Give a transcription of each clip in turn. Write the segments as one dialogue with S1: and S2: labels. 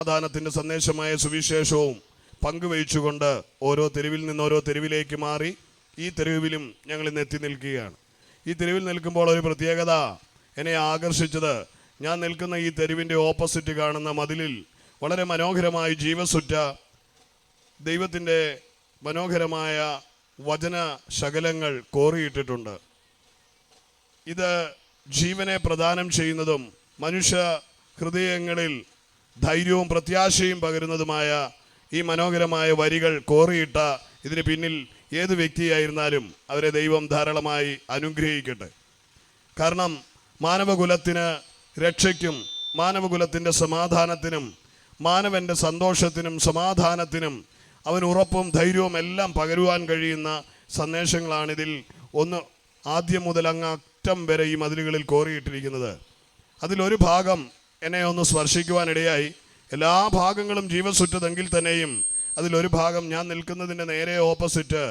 S1: സമാധാനത്തിൻ്റെ സന്ദേശമായ സുവിശേഷവും പങ്കുവഹിച്ചുകൊണ്ട് ഓരോ തെരുവിൽ നിന്ന് ഓരോ തെരുവിലേക്ക് മാറി ഈ തെരുവിലും ഞങ്ങൾ ഇന്ന് എത്തി നിൽക്കുകയാണ്. ഈ തെരുവിൽ നിൽക്കുമ്പോൾ ഒരു പ്രത്യേകത എന്നെ ആകർഷിച്ചത്, ഞാൻ നിൽക്കുന്ന ഈ തെരുവിൻ്റെ ഓപ്പോസിറ്റ് കാണുന്ന മതിലിൽ വളരെ മനോഹരമായി ജീവസുറ്റ ദൈവത്തിൻ്റെ മനോഹരമായ വചന ശകലങ്ങൾ കോറിയിട്ടിട്ടുണ്ട്. ഇത് ജീവനെ പ്രദാനം ചെയ്യുന്നതും മനുഷ്യ ഹൃദയങ്ങളിൽ ധൈര്യവും പ്രത്യാശയും പകരുന്നതുമായ ഈ മനോഹരമായ വരികൾ കോറിയിട്ട ഇതിന് പിന്നിൽ ഏത് വ്യക്തിയായിരുന്നാലും അവരെ ദൈവം ധാരാളമായി അനുഗ്രഹിക്കട്ടെ. കാരണം മാനവകുലത്തിന് രക്ഷയ്ക്കും മാനവകുലത്തിൻ്റെ സമാധാനത്തിനും മാനവൻ്റെ സന്തോഷത്തിനും സമാധാനത്തിനും അവൻ ഉറപ്പും ധൈര്യവും എല്ലാം പകരുവാൻ കഴിയുന്ന സന്ദേശങ്ങളാണിതിൽ ഒന്ന് ആദ്യം മുതൽ അങ്ങറ്റം വരെ ഈ മതിലുകളിൽ കോറിയിട്ടിരിക്കുന്നത്. അതിലൊരു ഭാഗം എന്നെ ഒന്ന് സ്പർശിക്കുവാനിടയായി. എല്ലാ ഭാഗങ്ങളും ജീവസുറ്റതെങ്കിൽ തന്നെയും അതിലൊരു ഭാഗം ഞാൻ നിൽക്കുന്നതിൻ്റെ നേരെ ഓപ്പോസിറ്റ്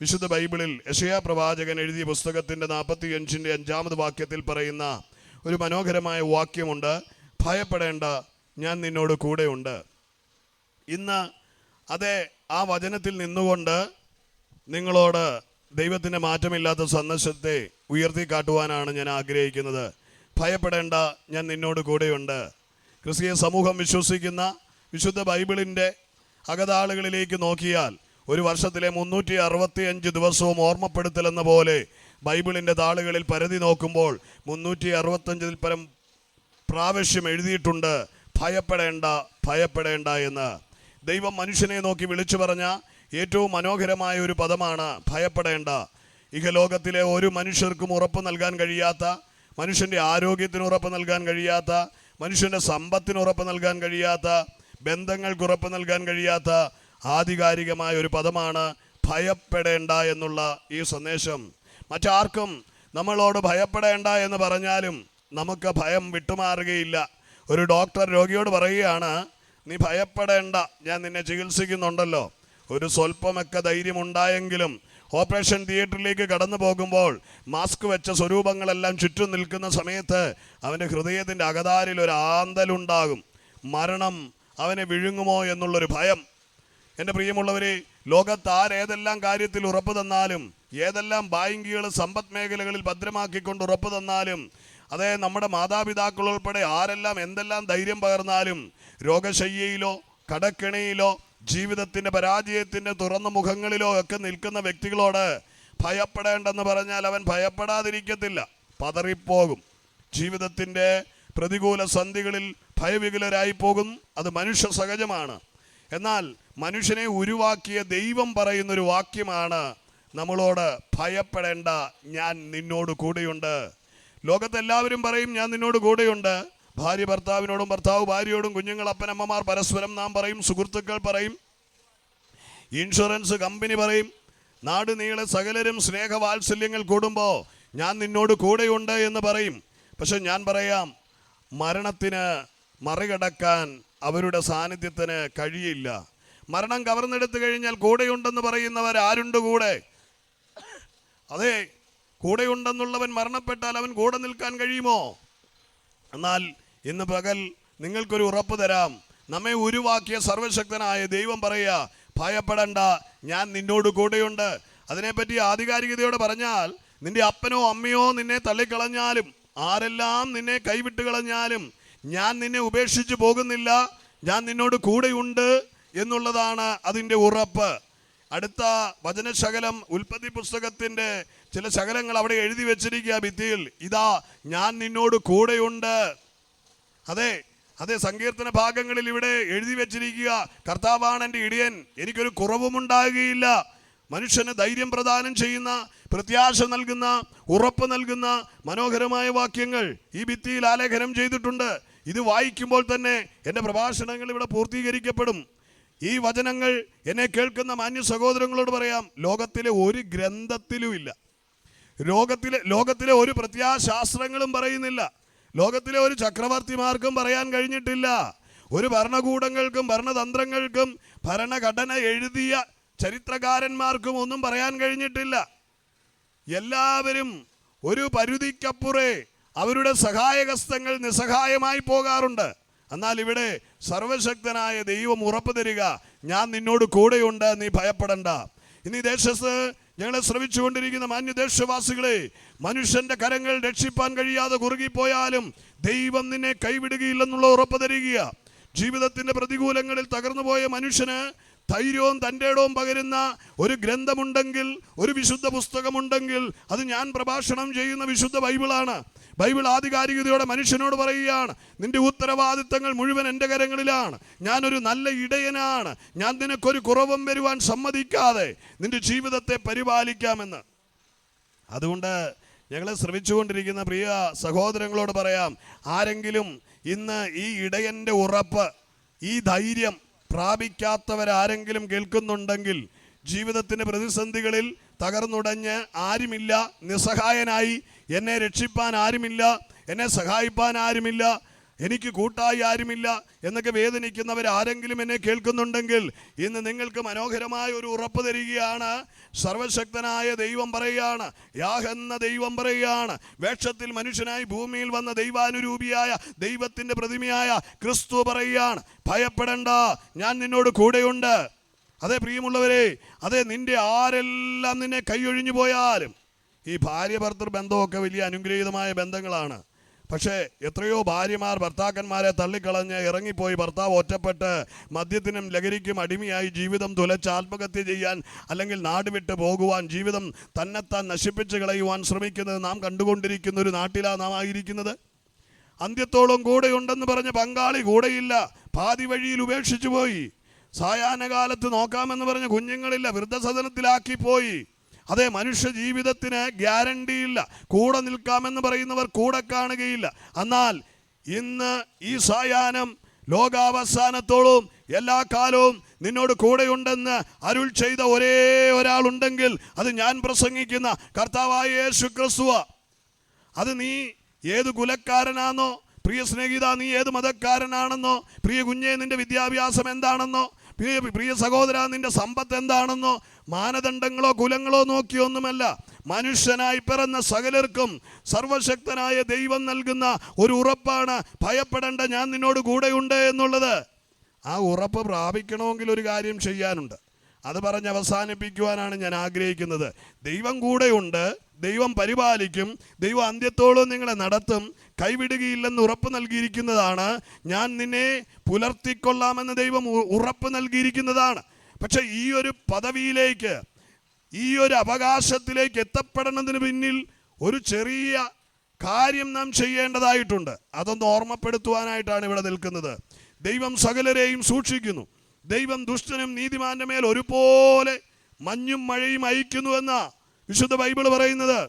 S1: വിശുദ്ധ ബൈബിളിൽ യെശയ്യാ പ്രവാചകൻ എഴുതിയ പുസ്തകത്തിൻ്റെ 45-ാമത് വാക്യത്തിൽ പറയുന്ന ഒരു മനോഹരമായ വാക്യമുണ്ട്, ഭയപ്പെടേണ്ട, ഞാൻ നിന്നോട് കൂടെയുണ്ട്. ഇന്ന് അതേ ആ വചനത്തിൽ നിന്നുകൊണ്ട് നിങ്ങളോട് ദൈവത്തിൻ്റെ മാറ്റമില്ലാത്ത സന്ദേശത്തെ ഉയർത്തി കാട്ടുവാനാണ് ഞാൻ ആഗ്രഹിക്കുന്നത്. ഭയപ്പെടേണ്ട, ഞാൻ നിന്നോട് കൂടെയുണ്ട്. ക്രിസ്തീയ സമൂഹം വിശ്വസിക്കുന്ന വിശുദ്ധ ബൈബിളിൻ്റെ അകതാളുകളിലേക്ക് നോക്കിയാൽ ഒരു വർഷത്തിലെ 365 ദിവസവും ഓർമ്മപ്പെടുത്തലെന്ന പോലെ ബൈബിളിൻ്റെ താളുകളിൽ പരതി നോക്കുമ്പോൾ 365 പരം പ്രാവശ്യം എഴുതിയിട്ടുണ്ട് ഭയപ്പെടേണ്ട, ഭയപ്പെടേണ്ട എന്ന്. ദൈവം മനുഷ്യനെ നോക്കി വിളിച്ചു പറഞ്ഞ ഏറ്റവും മനോഹരമായ ഒരു പദമാണ് ഭയപ്പെടേണ്ട. ഇഹലോകത്തിലെ ഒരു മനുഷ്യർക്കും ഉറപ്പ് നൽകാൻ കഴിയാത്ത, മനുഷ്യൻ്റെ ആരോഗ്യത്തിന് ഉറപ്പ് നൽകാൻ കഴിയാത്ത, മനുഷ്യൻ്റെ സമ്പത്തിന് ഉറപ്പ് നൽകാൻ കഴിയാത്ത, ബന്ധങ്ങൾക്ക് ഉറപ്പ് നൽകാൻ കഴിയാത്ത ആധികാരികമായ ഒരു പദമാണ് ഭയപ്പെടേണ്ട എന്നുള്ള ഈ സന്ദേശം. മറ്റാർക്കും നമ്മളോട് ഭയപ്പെടേണ്ട എന്ന് പറഞ്ഞാലും നമുക്ക് ഭയം വിട്ടുമാറുകയില്ല. ഒരു ഡോക്ടർ രോഗിയോട് പറയുകയാണ്, നീ ഭയപ്പെടേണ്ട, ഞാൻ നിന്നെ ചികിത്സിക്കുന്നുണ്ടല്ലോ. ഒരു സ്വല്പമൊക്കെ ധൈര്യമുണ്ടായെങ്കിലും ഓപ്പറേഷൻ തിയേറ്ററിലേക്ക് കടന്നു പോകുമ്പോൾ മാസ്ക് വെച്ച സ്വരൂപങ്ങളെല്ലാം ചുറ്റും നിൽക്കുന്ന സമയത്ത് അവൻ്റെ ഹൃദയത്തിൻ്റെ അകതാരിൽ ഒരു ആന്തലുണ്ടാകും. മരണം അവനെ വിഴുങ്ങുമോ എന്നുള്ളൊരു ഭയം. എൻ്റെ പ്രിയമുള്ളവരെ, ലോകത്ത് ആരേതെല്ലാം കാര്യത്തിൽ ഉറപ്പ് തന്നാലും, ഏതെല്ലാം ബാങ്കുകൾ സമ്പദ് മേഖലകളിൽ ഭദ്രമാക്കിക്കൊണ്ട് ഉറപ്പ് തന്നാലും, അതേ നമ്മുടെ മാതാപിതാക്കൾ ഉൾപ്പെടെ ആരെല്ലാം എന്തെല്ലാം ധൈര്യം പകർന്നാലും, രോഗശയ്യയിലോ കടക്കിണിയിലോ ജീവിതത്തിൻ്റെ പരാജയത്തിൻ്റെ തുറന്ന മുഖങ്ങളിലോ ഒക്കെ നിൽക്കുന്ന വ്യക്തികളോട് ഭയപ്പെടേണ്ടെന്ന് പറഞ്ഞാൽ അവൻ ഭയപ്പെടാതിരിക്കത്തില്ല, പതറിപ്പോകും. ജീവിതത്തിൻ്റെ പ്രതികൂല സന്ധികളിൽ ഭയവികലരായി പോകും. അത് മനുഷ്യ സഹജമാണ്. എന്നാൽ മനുഷ്യനെ ഉരുവാക്കിയ ദൈവം പറയുന്നൊരു വാക്യമാണ് നമ്മളോട് ഭയപ്പെടേണ്ട, ഞാൻ നിന്നോട് കൂടെയുണ്ട്. ലോകത്തെല്ലാവരും പറയും ഞാൻ നിന്നോട് കൂടെയുണ്ട്. ഭാര്യ ഭർത്താവിനോടും, ഭർത്താവ് ഭാര്യയോടും, കുഞ്ഞുങ്ങൾ അപ്പനമ്മമാർ പരസ്പരം നാം പറയും, സുഹൃത്തുക്കൾ പറയും, ഇൻഷുറൻസ് കമ്പനി പറയും, നാട് നീളെ സകലരും സ്നേഹവാത്സല്യങ്ങൾ കൂടുമ്പോൾ ഞാൻ നിന്നോട് കൂടെയുണ്ട് എന്ന് പറയും. പക്ഷെ ഞാൻ പറയാം, മരണത്തിന് മറികടക്കാൻ അവരുടെ സാന്നിധ്യത്തിന് കഴിയില്ല. മരണം കവർന്നെടുത്തു കഴിഞ്ഞാൽ കൂടെയുണ്ടെന്ന് പറയുന്നവർ ആരുണ്ട് കൂടെ? അതെ, കൂടെയുണ്ടെന്നുള്ളവൻ മരണപ്പെട്ടാൽ അവൻ കൂടെ നിൽക്കാൻ കഴിയുമോ? എന്നാൽ ഇന്ന് പകൽ നിങ്ങൾക്കൊരു ഉറപ്പ് തരാം. നമ്മെ ഉരുവാക്കിയ സർവശക്തനായ ദൈവം പറയുക, ഭയപ്പെടണ്ട, ഞാൻ നിന്നോട് കൂടെയുണ്ട്. അതിനെപ്പറ്റി ആധികാരികതയോടെ പറഞ്ഞാൽ, നിന്റെ അപ്പനോ അമ്മയോ നിന്നെ തള്ളിക്കളഞ്ഞാലും, ആരെല്ലാം നിന്നെ കൈവിട്ട് കളഞ്ഞാലും, ഞാൻ നിന്നെ ഉപേക്ഷിച്ച് പോകുന്നില്ല, ഞാൻ നിന്നോട് കൂടെയുണ്ട് എന്നുള്ളതാണ് അതിൻ്റെ ഉറപ്പ്. അടുത്ത വചനശകലം ഉൽപ്പത്തി പുസ്തകത്തിൻ്റെ ചില ശകലങ്ങൾ അവിടെ എഴുതി വെച്ചിരിക്കുക ഭിത്തിയിൽ. ഇതാ ഞാൻ നിന്നോട് കൂടെയുണ്ട്. അതെ അതെ, സങ്കീർത്തന ഭാഗങ്ങളിൽ ഇവിടെ എഴുതി വെച്ചിരിക്കുക, കർത്താവാണ് എൻ്റെ ഇടിയൻ, എനിക്കൊരു കുറവുമുണ്ടാകുകയില്ല. മനുഷ്യന് ധൈര്യം പ്രദാനം ചെയ്യുന്ന, പ്രത്യാശ നൽകുന്ന, ഉറപ്പ് നൽകുന്ന മനോഹരമായ വാക്യങ്ങൾ ഈ ഭിത്തിയിൽ ആലേഖനം ചെയ്തിട്ടുണ്ട്. ഇത് വായിക്കുമ്പോൾ തന്നെ എൻ്റെ പ്രഭാഷണങ്ങൾ ഇവിടെ പൂർത്തീകരിക്കപ്പെടും. ഈ വചനങ്ങൾ എന്നെ കേൾക്കുന്ന മാന്യ സഹോദരങ്ങളോട് പറയാം, ലോകത്തിലെ ഒരു ഗ്രന്ഥത്തിലുമില്ല, ലോകത്തിലെ ഒരു പ്രത്യാശാസ്ത്രങ്ങളും പറയുന്നില്ല, ലോകത്തിലെ ഒരു ചക്രവർത്തിമാർക്കും പറയാൻ കഴിഞ്ഞിട്ടില്ല, ഒരു ഭരണകൂടങ്ങൾക്കും ഭരണതന്ത്രങ്ങൾക്കും ഭരണഘടന എഴുതിയ ചരിത്രകാരന്മാർക്കും ഒന്നും പറയാൻ കഴിഞ്ഞിട്ടില്ല. എല്ലാവരും ഒരു പരിധിക്കപ്പുറേ അവരുടെ സഹായഹസ്തങ്ങൾ നിസ്സഹായമായി പോകാറുണ്ട്. എന്നാൽ ഇവിടെ സർവശക്തനായ ദൈവം ഉറപ്പ് തരിക, ഞാൻ നിന്നോട് കൂടെയുണ്ട്, നീ ഭയപ്പെടണ്ട. ഇനി ദേശത്ത് ഞങ്ങളെ ശ്രമിച്ചുകൊണ്ടിരിക്കുന്ന മാന്യദേശവാസികളെ, മനുഷ്യന്റെ കരങ്ങൾ രക്ഷിപ്പാൻ കഴിയാതെ കുറുകിപ്പോയാലും ദൈവം നിന്നെ കൈവിടുകയില്ലെന്നുള്ള ഉറപ്പ് തരിക. ജീവിതത്തിന്റെ പ്രതികൂലങ്ങളിൽ തകർന്നുപോയ മനുഷ്യന് ധൈര്യവും തൻ്റെ ഇടവും പകരുന്ന ഒരു ഗ്രന്ഥമുണ്ടെങ്കിൽ, ഒരു വിശുദ്ധ പുസ്തകമുണ്ടെങ്കിൽ, അത് ഞാൻ പ്രഭാഷണം ചെയ്യുന്ന വിശുദ്ധ ബൈബിളാണ്. ബൈബിൾ ആധികാരികതയോടെ മനുഷ്യനോട് പറയുകയാണ്, നിന്റെ ഉത്തരവാദിത്തങ്ങൾ മുഴുവൻ എൻ്റെ കരങ്ങളിലാണ്. ഞാനൊരു നല്ല ഇടയനാണ്. ഞാൻ നിനക്കൊരു കുറവും വരുവാൻ സമ്മതിക്കാതെ നിന്റെ ജീവിതത്തെ പരിപാലിക്കാമെന്ന്. അതുകൊണ്ട് ഞങ്ങളെ ശ്രമിച്ചുകൊണ്ടിരിക്കുന്ന പ്രിയ സഹോദരങ്ങളോട് പറയാം, ആരെങ്കിലും ഇന്ന് ഈ ഇടയൻ്റെ ഉറപ്പ്, ഈ ധൈര്യം പ്രാപിക്കാത്തവരാരെങ്കിലും കേൾക്കുന്നുണ്ടെങ്കിൽ, ജീവിതത്തിൻ്റെ പ്രതിസന്ധികളിൽ തകർന്നുടഞ്ഞ് ആരുമില്ല, നിസ്സഹായനായി, എന്നെ രക്ഷിപ്പാൻ ആരുമില്ല, എന്നെ സഹായിപ്പാൻ ആരുമില്ല, എനിക്ക് കൂട്ടായി ആരുമില്ല എന്നൊക്കെ വേദനിക്കുന്നവരാരെങ്കിലും എന്നെ കേൾക്കുന്നുണ്ടെങ്കിൽ, ഇന്ന് നിങ്ങൾക്ക് മനോഹരമായ ഒരു ഉറപ്പ് തരികയാണ്. സർവശക്തനായ ദൈവം പറയുകയാണ്, യാഹ് എന്ന ദൈവം പറയുകയാണ്, വേഷത്തിൽ മനുഷ്യനായി ഭൂമിയിൽ വന്ന ദൈവാനുരൂപിയായ ദൈവത്തിൻ്റെ പ്രതിമയായ ക്രിസ്തു പറയുകയാണ്, ഭയപ്പെടണ്ട, ഞാൻ നിന്നോട് കൂടെയുണ്ട്. അതേ പ്രിയമുള്ളവരെ, അതേ നിന്റെ ആരെല്ലാം നിന്നെ കൈയൊഴിഞ്ഞു പോയാലും, ഈ ഭാര്യ ഭർത്തൃ ബന്ധമൊക്കെ വലിയ അനുഗ്രഹീതമായ ബന്ധങ്ങളാണ്. പക്ഷേ എത്രയോ ഭാര്യമാർ ഭർത്താക്കന്മാരെ തള്ളിക്കളഞ്ഞ് ഇറങ്ങിപ്പോയി, ഭർത്താവ് ഒറ്റപ്പെട്ട് മദ്യത്തിനും ലഹരിക്കും അടിമയായി ജീവിതം തുലച്ച് ആത്മഹത്യ ചെയ്യാൻ, അല്ലെങ്കിൽ നാട് വിട്ട് പോകുവാൻ, ജീവിതം തന്നെത്താൻ നശിപ്പിച്ച് കളയുവാൻ ശ്രമിക്കുന്നത് നാം കണ്ടുകൊണ്ടിരിക്കുന്ന ഒരു നാട്ടിലാണ് നാം ആയിരിക്കുന്നത്. അന്ത്യത്തോളം കൂടെയുണ്ടെന്ന് പറഞ്ഞ പങ്കാളി കൂടെയില്ല, പാതി വഴിയിൽ ഉപേക്ഷിച്ചു പോയി. സായാഹ്നകാലത്ത് നോക്കാമെന്ന് പറഞ്ഞ കുഞ്ഞുങ്ങളില്ല, വൃദ്ധസദനത്തിലാക്കിപ്പോയി. അതേ, മനുഷ്യ ജീവിതത്തിന് ഗ്യാരണ്ടിയില്ല. കൂടെ നിൽക്കാമെന്ന് പറയുന്നവർ കൂടെ കാണുകയില്ല. എന്നാൽ ഇന്ന് ഈ സായാഹ്നം ലോകാവസാനത്തോളം എല്ലാ കാലവും നിന്നോട് കൂടെയുണ്ടെന്ന് അരുൾ ചെയ്ത ഒരേ ഒരാളുണ്ടെങ്കിൽ അത് ഞാൻ പ്രസംഗിക്കുന്ന കർത്താവായ യേശു ക്രിസ്തുവാ. അത് നീ ഏത് കുലക്കാരനാണെന്നോ, പ്രിയ സ്നേഹിത നീ ഏത് മതക്കാരനാണെന്നോ, പ്രിയ കുഞ്ഞെ നിന്റെ വിദ്യാഭ്യാസം എന്താണെന്നോ, പ്രിയ സഹോദര നിന്റെ സമ്പത്ത് എന്താണെന്നോ, മാനദണ്ഡങ്ങളോ കുലങ്ങളോ നോക്കിയൊന്നുമല്ല, മനുഷ്യനായി പിറന്ന സകലർക്കും സർവശക്തനായ ദൈവം നൽകുന്ന ഒരു ഉറപ്പാണ്, ഭയപ്പെടേണ്ട, ഞാൻ നിന്നോട് കൂടെയുണ്ട് എന്നുള്ളത്. ആ ഉറപ്പ് പ്രാപിക്കണമെങ്കിൽ ഒരു കാര്യം ചെയ്യാനുണ്ട്. അത് പറഞ്ഞ് അവസാനിപ്പിക്കുവാനാണ് ഞാൻ ആഗ്രഹിക്കുന്നത്. ദൈവം കൂടെയുണ്ട്, ദൈവം പരിപാലിക്കും, ദൈവം അന്ത്യത്തോളം നിങ്ങളെ നടത്തും, കൈവിടുകയില്ലെന്ന് ഉറപ്പ് നൽകിയിരിക്കുന്നതാണ്. ഞാൻ നിന്നെ പുലർത്തിക്കൊള്ളാമെന്ന് ദൈവം ഉറപ്പ് നൽകിയിരിക്കുന്നതാണ്. പക്ഷെ ഈ ഒരു പദവിയിലേക്ക്, ഈ ഒരു അവകാശത്തിലേക്ക് എത്തപ്പെടുന്നതിന് പിന്നിൽ ഒരു ചെറിയ കാര്യം നാം ചെയ്യേണ്ടതായിട്ടുണ്ട്. അതൊന്ന് ഓർമ്മപ്പെടുത്തുവാനായിട്ടാണ് ഇവിടെ നിൽക്കുന്നത്. ദൈവം സകലരെയും സൂക്ഷിക്കുന്നു. ദൈവം ദുഷ്ടനും നീതിമാന്റെ മേൽ ഒരുപോലെ മഞ്ഞും മഴയും അയക്കുന്നുവെന്ന വിശുദ്ധ ബൈബിൾ പറയുന്നത്.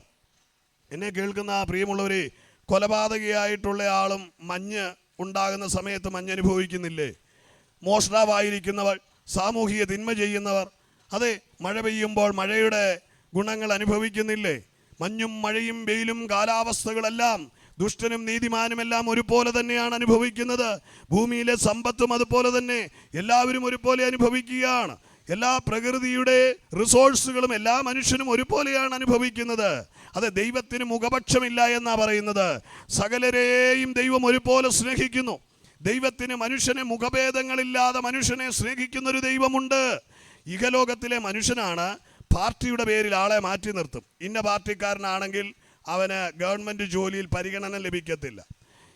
S1: എന്നെ കേൾക്കുന്ന പ്രിയമുള്ളവരെ, കൊലപാതകയായിട്ടുള്ള ആളും മഞ്ഞ് ഉണ്ടാകുന്ന സമയത്ത് മഞ്ഞ് അനുഭവിക്കുന്നില്ലേ? മോഷ്ടാവായിരിക്കുന്നവർ, സാമൂഹിക തിന്മ ചെയ്യുന്നവർ, അതെ, മഴ പെയ്യുമ്പോൾ മഴയുടെ ഗുണങ്ങൾ അനുഭവിക്കുന്നില്ലേ? മഞ്ഞും മഴയും വെയിലും കാലാവസ്ഥകളെല്ലാം ദുഷ്ടനും നീതിമാനുമെല്ലാം ഒരുപോലെ തന്നെയാണ് അനുഭവിക്കുന്നത്. ഭൂമിയിലെ സമ്പത്തും അതുപോലെ തന്നെ എല്ലാവരും ഒരുപോലെ അനുഭവിക്കുകയാണ്. എല്ലാ പ്രകൃതിയുടെ റിസോഴ്സുകളും എല്ലാ മനുഷ്യനും ഒരുപോലെയാണ് അനുഭവിക്കുന്നത്. അത് ദൈവത്തിന് മുഖപക്ഷമില്ല എന്നാ പറയുന്നത്. സകലരെയും ദൈവം ഒരുപോലെ സ്നേഹിക്കുന്നു. ദൈവത്തിന് മനുഷ്യനെ മുഖഭേദങ്ങളില്ലാതെ മനുഷ്യനെ സ്നേഹിക്കുന്നൊരു ദൈവമുണ്ട്. ഇഹലോകത്തിലെ മനുഷ്യനാണ് പാർട്ടിയുടെ പേരിൽ ആളെ മാറ്റി നിർത്തും. ഇന്ന പാർട്ടിക്കാരനാണെങ്കിൽ അവന് ഗവൺമെൻറ് ജോലിയിൽ പരിഗണന ലഭിക്കത്തില്ല.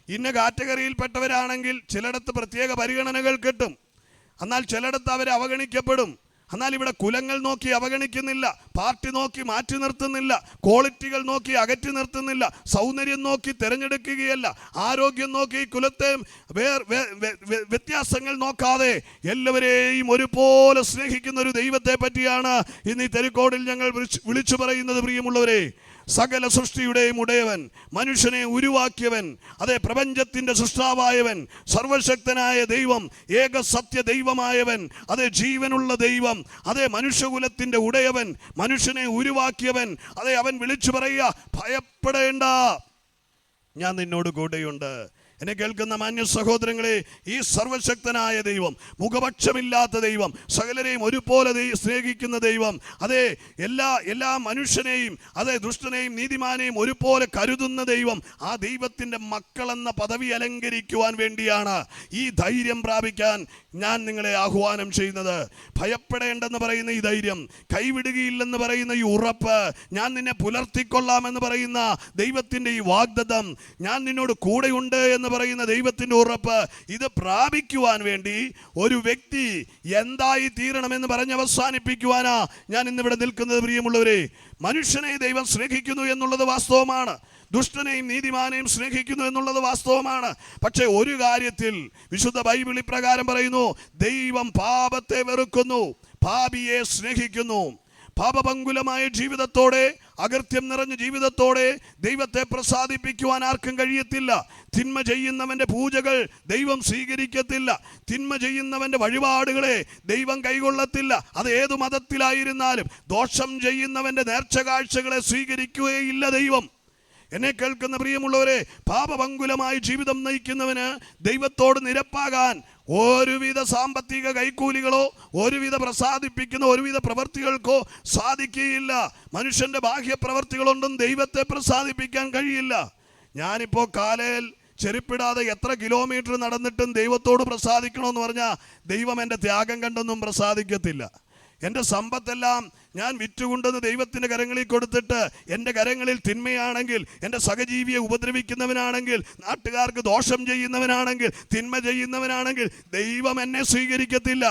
S1: ഇന്ന കാറ്റഗറിയിൽപ്പെട്ടവരാണെങ്കിൽ ചിലയിടത്ത് പ്രത്യേക പരിഗണനകൾ കിട്ടും, എന്നാൽ ചിലയിടത്ത് അവർ അവഗണിക്കപ്പെടും. എന്നാൽ ഇവിടെ കുലങ്ങൾ നോക്കി അവഗണിക്കുന്നില്ല, പാർട്ടി നോക്കി മാറ്റി നിർത്തുന്നില്ല, ക്വാളിറ്റികൾ നോക്കി അകറ്റി നിർത്തുന്നില്ല, സൗന്ദര്യം നോക്കി തിരഞ്ഞെടുക്കുകയല്ല, ആരോഗ്യം നോക്കി കുലത്തെ വ്യത്യാസങ്ങൾ നോക്കാതെ എല്ലാവരെയും ഒരുപോലെ സ്നേഹിക്കുന്ന ഒരു ദൈവത്തെ പറ്റിയാണ് ഇന്ന് ഈ തെരുക്കോടിൽ ഞങ്ങൾ വിളിച്ചു പറയുന്നത്. പ്രിയമുള്ളവരെ, സകല സൃഷ്ടിയുടെയും ഉടയവൻ, മനുഷ്യനെ ഉരുവാക്കിയവൻ, അതേ പ്രപഞ്ചത്തിൻ്റെ സൃഷ്ടാവായവൻ, സർവശക്തനായ ദൈവം, ഏക സത്യ ദൈവമായവൻ, അതേ ജീവനുള്ള ദൈവം, അതേ മനുഷ്യകുലത്തിൻ്റെ ഉടയവൻ, മനുഷ്യനെ ഉരുവാക്കിയവൻ, അതേ അവൻ വിളിച്ചു പറയുക, ഭയപ്പെടേണ്ട, ഞാൻ നിന്നോട് കൂടെയുണ്ട്. എന്നെ കേൾക്കുന്ന മാന്യ സഹോദരങ്ങളെ, ഈ സർവശക്തനായ ദൈവം, മുഖപക്ഷമില്ലാത്ത ദൈവം, സകലരെയും ഒരുപോലെ സ്നേഹിക്കുന്ന ദൈവം, അതെ എല്ലാ മനുഷ്യനെയും, അതെ ദുഷ്ടനെയും നീതിമാനെയും ഒരുപോലെ കരുതുന്ന ദൈവം, ആ ദൈവത്തിൻ്റെ മക്കളെന്ന പദവി അലങ്കരിക്കുവാൻ വേണ്ടിയാണ് ഈ ധൈര്യം പ്രാപിക്കാൻ ഞാൻ നിങ്ങളെ ആഹ്വാനം ചെയ്യുന്നത്. ഭയപ്പെടേണ്ടെന്ന് പറയുന്ന ഈ ധൈര്യം, കൈവിടുകയില്ലെന്ന് പറയുന്ന ഈ ഉറപ്പ്, ഞാൻ നിന്നെ പുലർത്തിക്കൊള്ളാമെന്ന് പറയുന്ന ദൈവത്തിൻ്റെ ഈ വാഗ്ദത്തം, ഞാൻ നിന്നോട് കൂടെയുണ്ട് എന്ന് പറയുന്ന ദൈവത്തിൻ്റെ ഉറപ്പ്, ഇത് പ്രാപിക്കുവാൻ വേണ്ടി ഒരു വ്യക്തി എന്തായി തീരണമെന്ന് പറഞ്ഞ് അവസാനിപ്പിക്കുവാനാ ഞാൻ ഇന്നിവിടെ നിൽക്കുന്നത്. പ്രിയമുള്ളവരെ, മനുഷ്യനെ ദൈവം സ്നേഹിക്കുന്നു എന്നുള്ളത് വാസ്തവമാണ്, ദുഷ്ടനെയും നീതിമാനെയും സ്നേഹിക്കുന്നു എന്നുള്ളത് വാസ്തവമാണ്. പക്ഷേ ഒരു കാര്യത്തിൽ വിശുദ്ധ ബൈബിൾ ഇപ്രകാരം പറയുന്നു: ദൈവം പാപത്തെ വെറുക്കുന്നു, പാപിയെ സ്നേഹിക്കുന്നു. പാപപങ്കുലമായ ജീവിതത്തോടെ, അകൃത്യം നിറഞ്ഞ ജീവിതത്തോടെ ദൈവത്തെ പ്രസാദിപ്പിക്കുവാൻ ആർക്കും കഴിയത്തില്ല. തിന്മ ചെയ്യുന്നവൻ്റെ പൂജകൾ ദൈവം സ്വീകരിക്കത്തില്ല. തിന്മ ചെയ്യുന്നവൻ്റെ വഴിപാടുകളെ ദൈവം കൈകൊള്ളത്തില്ല. അത് ഏതു മതത്തിലായിരുന്നാലും ദോഷം ചെയ്യുന്നവൻ്റെ നേർച്ച കാഴ്ചകളെ സ്വീകരിക്കുകയില്ല ദൈവം. എന്നെ കേൾക്കുന്ന പ്രിയമുള്ളവരെ, പാപപങ്കുലമായി ജീവിതം നയിക്കുന്നവന് ദൈവത്തോട് നിരപ്പാകാൻ ഒരുവിധ സാമ്പത്തിക കൈക്കൂലികളോ ഒരുവിധ പ്രസാദിപ്പിക്കുന്ന ഒരുവിധ പ്രവൃത്തികൾക്കോ സാധിക്കുകയില്ല. മനുഷ്യൻ്റെ ബാഹ്യപ്രവൃത്തികളൊന്നും ദൈവത്തെ പ്രസാദിപ്പിക്കാൻ കഴിയില്ല. ഞാനിപ്പോൾ കാലയിൽ ചെരുപ്പിടാതെ എത്ര കിലോമീറ്റർ നടന്നിട്ടും ദൈവത്തോട് പ്രസാദിക്കണമെന്ന് പറഞ്ഞാൽ ദൈവം എൻ്റെ ത്യാഗം കണ്ടൊന്നും പ്രസാദിക്കത്തില്ല. എൻ്റെ സമ്പത്തെല്ലാം ഞാൻ വിറ്റുകൊണ്ടെന്ന് ദൈവത്തിൻ്റെ കരങ്ങളിൽ കൊടുത്തിട്ട് എൻ്റെ കരങ്ങളിൽ തിന്മയാണെങ്കിൽ, എൻ്റെ സഹജീവിയെ ഉപദ്രവിക്കുന്നവനാണെങ്കിൽ, നാട്ടുകാർക്ക് ദോഷം ചെയ്യുന്നവനാണെങ്കിൽ, തിന്മ ചെയ്യുന്നവനാണെങ്കിൽ ദൈവം എന്നെ സ്വീകരിക്കത്തില്ല.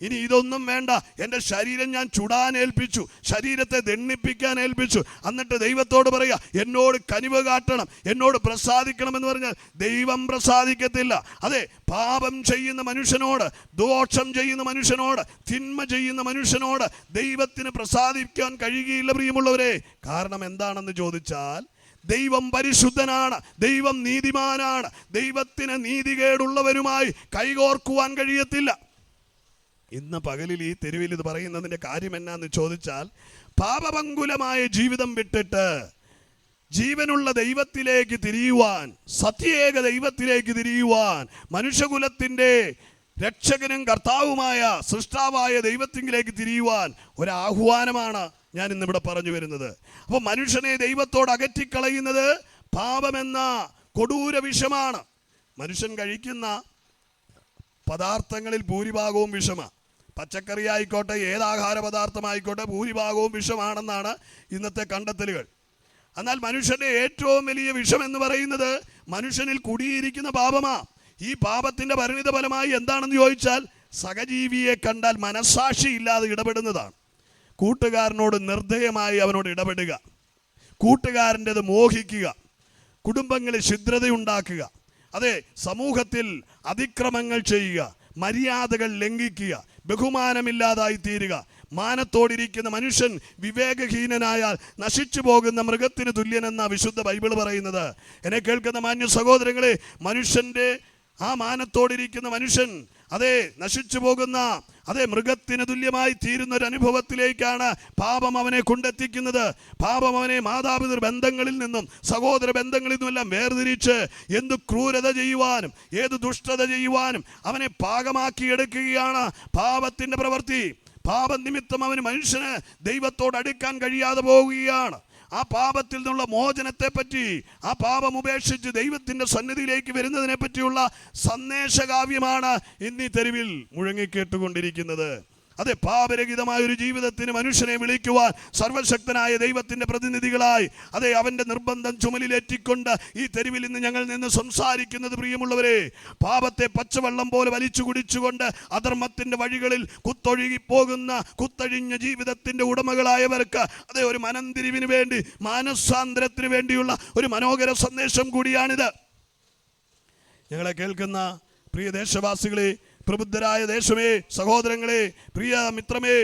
S1: ഇനി ഇതൊന്നും വേണ്ട, എൻ്റെ ശരീരം ഞാൻ ചുടാൻ ഏൽപ്പിച്ചു, ശരീരത്തെ ദണ്ണിപ്പിക്കാൻ ഏൽപ്പിച്ചു, എന്നിട്ട് ദൈവത്തോട് പറയുക എന്നോട് കനിവ് കാട്ടണം, എന്നോട് പ്രസാദിക്കണമെന്ന് പറഞ്ഞാൽ ദൈവം പ്രസാദിക്കത്തില്ല. അതെ, പാപം ചെയ്യുന്ന മനുഷ്യനോട്, ദോഷം ചെയ്യുന്ന മനുഷ്യനോട്, തിന്മ ചെയ്യുന്ന മനുഷ്യനോട് ദൈവത്തിന് പ്രസാദിക്കാൻ കഴിയുകയില്ല പ്രിയമുള്ളവരെ. കാരണം എന്താണെന്ന് ചോദിച്ചാൽ, ദൈവം പരിശുദ്ധനാണ്, ദൈവം നീതിമാനാണ്. ദൈവത്തിന് നീതികേടുള്ളവരുമായി കൈകോർക്കുവാൻ കഴിയത്തില്ല. ഇന്ന് പകലിൽ ഈ തെരുവിൽ ഇത് പറയുന്നതിൻ്റെ കാര്യം എന്നാന്ന് ചോദിച്ചാൽ, പാപപങ്കുലമായ ജീവിതം വിട്ടിട്ട് ജീവനുള്ള ദൈവത്തിലേക്ക് തിരിയുവാൻ, സത്യേക ദൈവത്തിലേക്ക് തിരിയുവാൻ, മനുഷ്യകുലത്തിൻ്റെ രക്ഷകനും കർത്താവുമായ സൃഷ്ടാവായ ദൈവത്തിലേക്ക് തിരിയുവാൻ ഒരാഹ്വാനമാണ് ഞാൻ ഇന്നിവിടെ പറഞ്ഞു വരുന്നത്. അപ്പോൾ മനുഷ്യനെ ദൈവത്തോട് അകറ്റിക്കളയുന്നത് പാപമെന്ന കൊടൂര വിഷമാണ്. മനുഷ്യൻ കഴിക്കുന്ന പദാർത്ഥങ്ങളിൽ ഭൂരിഭാഗവും വിഷമാണ്. പച്ചക്കറി ആയിക്കോട്ടെ, ഏതാഹാര പദാർത്ഥമായിക്കോട്ടെ, ഭൂരിഭാഗവും വിഷമാണെന്നാണ് ഇന്നത്തെ കണ്ടെത്തലുകൾ. എന്നാൽ മനുഷ്യൻ്റെ ഏറ്റവും വലിയ വിഷം എന്ന് പറയുന്നത് മനുഷ്യനിൽ കുടിയിരിക്കുന്ന പാപമാണ്. ഈ പാപത്തിൻ്റെ പരിണിത ഫലമായി എന്താണെന്ന് ചോദിച്ചാൽ, സഹജീവിയെ കണ്ടാൽ മനസ്സാക്ഷി ഇല്ലാതെ ഇടപെടുന്നതാണ്. കൂട്ടുകാരനോട് നിർദ്ദയമായി അവനോട് ഇടപെടുക, കൂട്ടുകാരൻ്റെത് മോഹിക്കുക, കുടുംബങ്ങളിൽ ഛിദ്രതയുണ്ടാക്കുക, അതെ സമൂഹത്തിൽ അതിക്രമങ്ങൾ ചെയ്യുക, മര്യാദകൾ ലംഘിക്കുക, ബഹുമാനമില്ലാതായി തീരുക. മാനത്തോടിരിക്കുന്ന മനുഷ്യൻ വിവേകഹീനനായാൽ നശിച്ചു പോകുന്ന മൃഗത്തിന് തുല്യനെന്ന വിശുദ്ധ ബൈബിൾ പറയുന്നത്. എന്നെ കേൾക്കുന്ന മാന്യ സഹോദരങ്ങളെ, മനുഷ്യൻ്റെ ആ മാനത്തോടിരിക്കുന്ന മനുഷ്യൻ അതെ നശിച്ചു പോകുന്ന, അതെ മൃഗത്തിന് തുല്യമായി തീരുന്ന ഒരു അനുഭവത്തിലേക്കാണ് പാപം അവനെ കൊണ്ടെത്തിക്കുന്നത്. പാപം അവനെ മാതാപിതൃ ബന്ധങ്ങളിൽ നിന്നും സഹോദര ബന്ധങ്ങളിൽ നിന്നുമെല്ലാം വേർതിരിച്ച് എന്ത് ക്രൂരത ചെയ്യുവാനും ഏത് ദുഷ്ടത ചെയ്യുവാനും അവനെ പാകമാക്കിയെടുക്കുകയാണ് പാപത്തിൻ്റെ പ്രവൃത്തി. പാപം നിമിത്തം അവന് മനുഷ്യന് ദൈവത്തോട് അടുക്കാൻ കഴിയാതെ പോവുകയാണ്. ആ പാപത്തിൽ നിന്നുള്ള മോചനത്തെ പറ്റി, ആ പാപം ഉപേക്ഷിച്ച് ദൈവത്തിൻ്റെ സന്നിധിയിലേക്ക് വരുന്നതിനെ പറ്റിയുള്ള സന്ദേശകാവ്യമാണ് ഇന്നീ തെരുവിൽ മുഴങ്ങിക്കേട്ടുകൊണ്ടിരിക്കുന്നത്. അതെ, പാപരഹിതമായ ഒരു ജീവിതത്തിന് മനുഷ്യനെ വിളിക്കുവാൻ സർവശക്തനായ ദൈവത്തിൻ്റെ പ്രതിനിധികളായി, അതെ അവൻ്റെ നിർബന്ധം ചുമലിലേറ്റിക്കൊണ്ട് ഈ തെരുവിൽ നിന്ന് ഞങ്ങൾ നിന്ന് സംസാരിക്കുന്നത് പ്രിയമുള്ളവരെ, പാപത്തെ പച്ചവെള്ളം പോലെ വലിച്ചു കുടിച്ചുകൊണ്ട് അധർമ്മത്തിൻ്റെ വഴികളിൽ കുത്തൊഴുകിപ്പോകുന്ന കുത്തഴിഞ്ഞ ജീവിതത്തിൻ്റെ ഉടമകളായവർക്ക് അതെ ഒരു മനംതിരിവിന് വേണ്ടി, മാനസാന്തരത്തിന് വേണ്ടിയുള്ള ഒരു മനോഹര സന്ദേശം കൂടിയാണിത്. ഞങ്ങളെ കേൾക്കുന്ന പ്രിയ ദേശവാസികളെ, പ്രബുദ്ധരായ ദേശമേ, സഹോദരങ്ങളെ, പ്രിയ മിത്രമേ,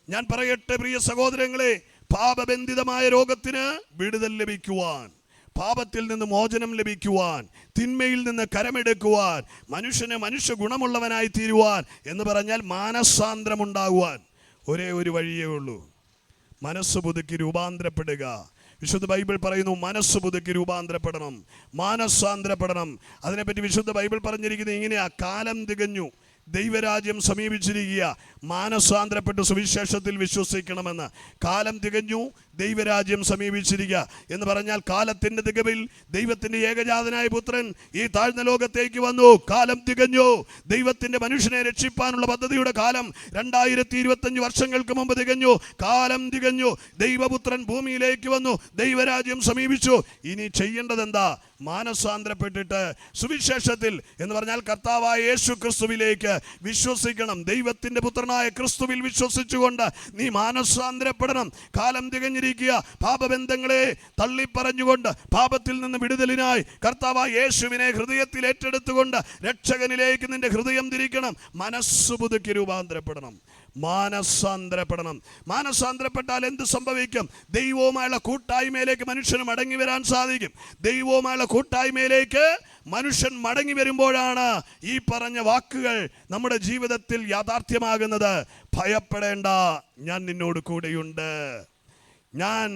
S1: ഞാൻ പറയട്ടെ പ്രിയ സഹോദരങ്ങളെ, പാപബന്ധിതമായ രോഗത്തിന് വിടുതൽ ലഭിക്കുവാൻ, പാപത്തിൽ നിന്ന് മോചനം ലഭിക്കുവാൻ, തിന്മയിൽ നിന്ന് കരമെടുക്കുവാൻ, മനുഷ്യന് മനുഷ്യ ഗുണമുള്ളവനായി തീരുവാൻ എന്ന് പറഞ്ഞാൽ മാനസാന്തരമുണ്ടാകുവാൻ ഒരേ ഒരു വഴിയേ ഉള്ളൂ. മനസ്സ് പുതുക്കി രൂപാന്തരപ്പെടുക, വിശുദ്ധ ബൈബിൾ പറയുന്നു മനസ്സ് പുതുക്കി രൂപാന്തരപ്പെടണം, മാനസാന്തരപ്പെടണം. അതിനെപ്പറ്റി വിശുദ്ധ ബൈബിൾ പറഞ്ഞിരിക്കുന്നത് ഇങ്ങനെയാ: കാലം തികഞ്ഞു, ദൈവരാജ്യം സമീപിച്ചിരിക്കുക, മാനസാന്തരപ്പെട്ട് സുവിശേഷത്തിൽ വിശ്വസിക്കണമെന്ന്. കാലം തികഞ്ഞു, ദൈവരാജ്യം സമീപിച്ചിരിക്കുക എന്ന് പറഞ്ഞാൽ കാലത്തിൻ്റെ തികവിൽ ദൈവത്തിൻ്റെ ഏകജാതനായ പുത്രൻ ഈ താഴ്ന്ന ലോകത്തേക്ക് വന്നു. കാലം തികഞ്ഞു, ദൈവത്തിൻ്റെ മനുഷ്യനെ രക്ഷിപ്പാനുള്ള പദ്ധതിയുടെ കാലം 2025 വർഷങ്ങൾക്ക് മുമ്പ് തികഞ്ഞു. കാലം തികഞ്ഞു, ദൈവപുത്രൻ ഭൂമിയിലേക്ക് വന്നു, ദൈവരാജ്യം സമീപിച്ചു. ഇനി ചെയ്യേണ്ടത് എന്താ? മാനസാന്തരപ്പെട്ടിട്ട് സുവിശേഷത്തിൽ എന്ന് പറഞ്ഞാൽ കർത്താവായ യേശു ക്രിസ്തുവിലേക്ക് വിശ്വസിക്കണം. ദൈവത്തിൻ്റെ പുത്രനായ ക്രിസ്തുവിൽ വിശ്വസിച്ചുകൊണ്ട് നീ മാനസാന്തരപ്പെടണം. കാലം തികഞ്ഞിരിക്കുക. പാപബന്ധങ്ങളെ തള്ളിപ്പറഞ്ഞുകൊണ്ട് പാപത്തിൽ നിന്ന് വിടുതലിനായി കർത്താവായ യേശുവിനെ ഹൃദയത്തിൽ ഏറ്റെടുത്തുകൊണ്ട് രക്ഷകനിലേക്ക് നിന്റെ ഹൃദയം തിരിക്കണം. മനസ്സ് പുതുക്കി രൂപാന്തരപ്പെടണം, മാനസാന്തരപ്പെടണം. മാനസാന്തരപ്പെട്ടാൽ എന്ത് സംഭവിക്കും? ദൈവവുമായുള്ള കൂട്ടായ്മയിലേക്ക് മനുഷ്യന് മടങ്ങി വരാൻ സാധിക്കും. ദൈവവുമായുള്ള കൂട്ടായ്മയിലേക്ക് മനുഷ്യൻ മടങ്ങി വരുമ്പോഴാണ് ഈ പറഞ്ഞ വാക്കുകൾ നമ്മുടെ ജീവിതത്തിൽ യാഥാർത്ഥ്യമാകുന്നത്. ഭയപ്പെടേണ്ട, ഞാൻ നിന്നോട് കൂടെയുണ്ട്. ഞാൻ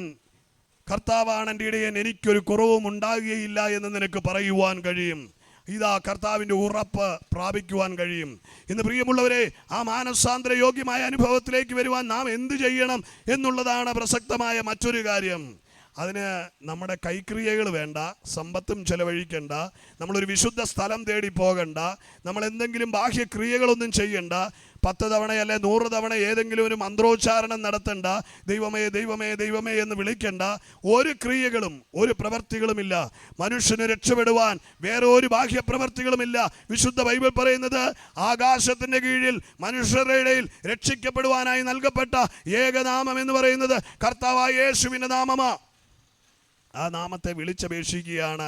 S1: കർത്താവാണ് എൻ്റെ ഇടയൻ, എനിക്കൊരു കുറവും ഉണ്ടാകുകയില്ല എന്ന് നിനക്ക് പറയുവാൻ കഴിയും. ഇതാ കർത്താവിൻ്റെ ഉറപ്പ് പ്രാപിക്കുവാൻ കഴിയും. ഇന്ന് പ്രിയമുള്ളവരെ, ആ മാനസാന്തര യോഗ്യമായ അനുഭവത്തിലേക്ക് വരുവാൻ നാം എന്ത് ചെയ്യണം എന്നുള്ളതാണ് പ്രസക്തമായ മറ്റൊരു കാര്യം. അതിന് നമ്മുടെ കൈക്രിയകൾ വേണ്ട, സമ്പത്തും ചെലവഴിക്കേണ്ട, നമ്മളൊരു വിശുദ്ധ സ്ഥലം തേടി പോകണ്ട, നമ്മൾ എന്തെങ്കിലും ബാഹ്യക്രിയകളൊന്നും ചെയ്യണ്ട, 10 തവണയല്ലേ 100 തവണ ഏതെങ്കിലും ഒരു മന്ത്രോച്ചാരണം നടത്തണ്ട, ദൈവമേ ദൈവമേ ദൈവമേ എന്ന് വിളിക്കണ്ട. ഒരു ക്രിയകളും ഒരു പ്രവർത്തികളുമില്ല. മനുഷ്യന് രക്ഷപ്പെടുവാൻ വേറെ ഒരു ബാഹ്യ പ്രവർത്തികളുമില്ല. വിശുദ്ധ ബൈബിൾ പറയുന്നത് ആകാശത്തിൻ്റെ കീഴിൽ മനുഷ്യരുടെ ഇടയിൽ രക്ഷിക്കപ്പെടുവാനായി നൽകപ്പെട്ട ഏകനാമം എന്ന് പറയുന്നത് കർത്താവായ യേശുവിൻ്റെ നാമമാ. ആ നാമത്തെ വിളിച്ചപേക്ഷിക്കുകയാണ്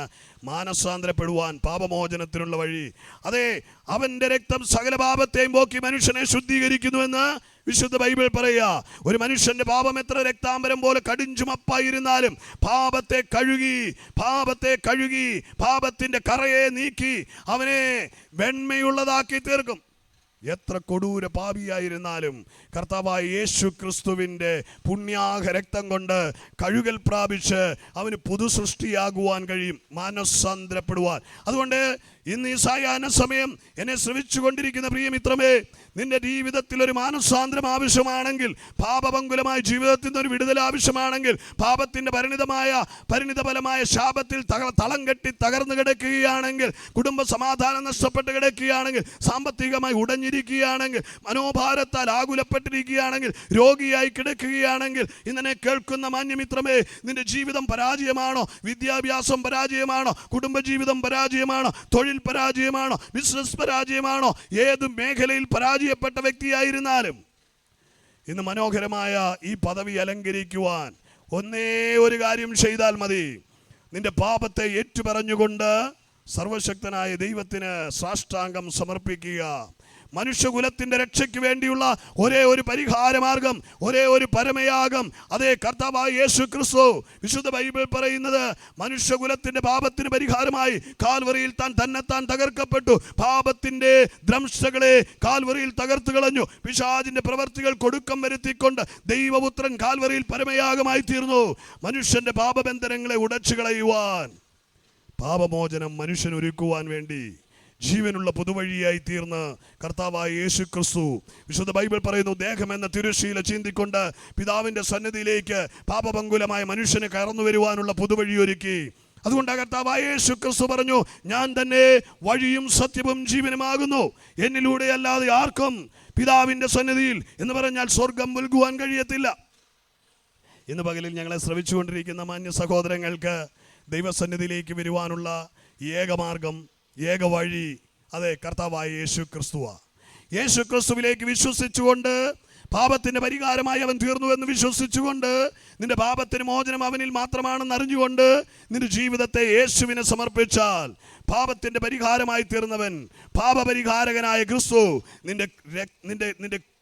S1: മാനസാന്തരപ്പെടുവാൻ, പാപമോചനത്തിനുള്ള വഴി. അതെ, അവൻ്റെ രക്തം സകല പാപത്തെയും പോക്കി മനുഷ്യനെ ശുദ്ധീകരിക്കുന്നുവെന്ന് വിശുദ്ധ ബൈബിൾ പറയുക. ഒരു മനുഷ്യന്റെ പാപം എത്ര രക്താംബരം പോലെ കടിഞ്ചുമപ്പായിരുന്നാലും പാപത്തെ കഴുകി പാപത്തിന്റെ കറയെ നീക്കി അവനെ വെണ്മയുള്ളതാക്കി തീർക്കും. എത്ര കൊടൂര പാപിയായിരുന്നാലും കർത്താവായ യേശു ക്രിസ്തുവിൻ്റെ പുണ്യാഹ രക്തം കൊണ്ട് കഴുകൽ പ്രാപിച്ച് അവന് പുതു സൃഷ്ടിയാകുവാൻ കഴിയും, മാനസാന്തരപ്പെടുവാൻ. അതുകൊണ്ട് ഇന്ന് ഈ സായാഹ്ന സമയം എന്നെ ശ്രവിച്ചുകൊണ്ടിരിക്കുന്ന പ്രിയമിത്രമേ, നിന്റെ ജീവിതത്തിൽ ഒരു മാനസാന്തരം ആവശ്യമാണെങ്കിൽ, പാപപങ്കുലമായ ജീവിതത്തിൽ നിന്ന് ഒരു വിടുതൽ ആവശ്യമാണെങ്കിൽ, പാപത്തിൻ്റെ പരിണിതഫലമായ ശാപത്തിൽ തളം കെട്ടി തകർന്നു കിടക്കുകയാണെങ്കിൽ, കുടുംബ സമാധാനം നഷ്ടപ്പെട്ട് കിടക്കുകയാണെങ്കിൽ, സാമ്പത്തികമായി ഉടഞ്ഞിരിക്കുകയാണെങ്കിൽ, മനോഭാരത്താൽ ആകുലപ്പെട്ടിരിക്കുകയാണെങ്കിൽ, രോഗിയായി കിടക്കുകയാണെങ്കിൽ, ഇന്നെ കേൾക്കുന്ന മാന്യമിത്രമേ, നിന്റെ ജീവിതം പരാജയമാണോ? വിദ്യാഭ്യാസം പരാജയമാണോ? കുടുംബജീവിതം പരാജയമാണോ? തൊഴിൽ പരാജയമാണോ? ബിസിനസ് പരാജയമാണോ? ഏത് മേഖലയിൽ പരാജയപ്പെട്ട വ്യക്തിയായിരുന്നാലും ഇന്ന് മനോഹരമായ ഈ പദവി അലങ്കരിക്കുവാൻ ഒന്നേ ഒരു കാര്യം ചെയ്താൽ മതി. നിന്റെ പാപത്തെ ഏറ്റുപറഞ്ഞുകൊണ്ട് സർവശക്തനായ ദൈവത്തിന് സാഷ്ടാംഗം സമർപ്പിക്കുക. മനുഷ്യകുലത്തിന്റെ രക്ഷയ്ക്ക് വേണ്ടിയുള്ള ഒരേ ഒരു പരിഹാരമാർഗം, ഒരേ ഒരു പരമയാഗം, അതേ കർത്താവായ യേശു ക്രിസ്തു. വിശുദ്ധ ബൈബിൾ പറയുന്നത് മനുഷ്യകുലത്തിന്റെ പാപത്തിന് പരിഹാരമായി കാൽവറിയിൽ തന്നെത്താൻ തകർക്കപ്പെട്ടു. പാപത്തിന്റെ ദ്രംശകളെ കാൽവറിയിൽ തകർത്തു കളഞ്ഞു. പിശാചിന്റെ പ്രവർത്തികൾ കൊടുക്കം വരുത്തിക്കൊണ്ട് ദൈവപുത്രൻ കാൽവറിയിൽ പരമയാഗമായി തീർന്നു. മനുഷ്യന്റെ പാപബന്ധനങ്ങളെ ഉടച്ചു കളയുവാൻ, പാപമോചനം മനുഷ്യനൊരുക്കുവാൻ വേണ്ടി ജീവനുള്ള പുതുവഴിയായി തീർന്ന് കർത്താവായ യേശു ക്രിസ്തു, വിശുദ്ധ ബൈബിൾ പറയുന്നു, ദേഹം എന്ന തിരുശീല ചീന്തിക്കൊണ്ട് പിതാവിൻ്റെ സന്നിധിയിലേക്ക് പാപപങ്കുലമായ മനുഷ്യന് കയർന്നു വരുവാനുള്ള പുതുവഴി ഒരുക്കി. അതുകൊണ്ട് കർത്താവായ യേശു ക്രിസ്തു പറഞ്ഞു, ഞാൻ തന്നെ വഴിയും സത്യവും ജീവനുമാകുന്നു, എന്നിലൂടെ അല്ലാതെ ആർക്കും പിതാവിൻ്റെ സന്നിധിയിൽ എന്ന് പറഞ്ഞാൽ സ്വർഗം നൽകുവാൻ കഴിയത്തില്ല. ഇന്ന് പകലിൽ ഞങ്ങളെ ശ്രവിച്ചുകൊണ്ടിരിക്കുന്ന മാന്യ സഹോദരങ്ങൾക്ക് ദൈവസന്നിധിയിലേക്ക് വരുവാനുള്ള ഏകമാർഗം, ഏക വഴി, അതെ കർത്താവായ യേശു ക്രിസ്തുവാ. യേശു ക്രിസ്തുവിലേക്ക് വിശ്വസിച്ചുകൊണ്ട് പാപത്തിന്റെ പരിഹാരമായി അവൻ തീർന്നുവെന്ന് വിശ്വസിച്ചുകൊണ്ട് നിന്റെ പാപത്തിന് മോചനം അവനിൽ മാത്രമാണെന്ന് അറിഞ്ഞുകൊണ്ട് നിന്റെ ജീവിതത്തെ യേശുവിനെ സമർപ്പിച്ചാൽ പാപത്തിന്റെ പരിഹാരമായി തീർന്നവൻ, പാപപരിഹാരകനായ ക്രിസ്തു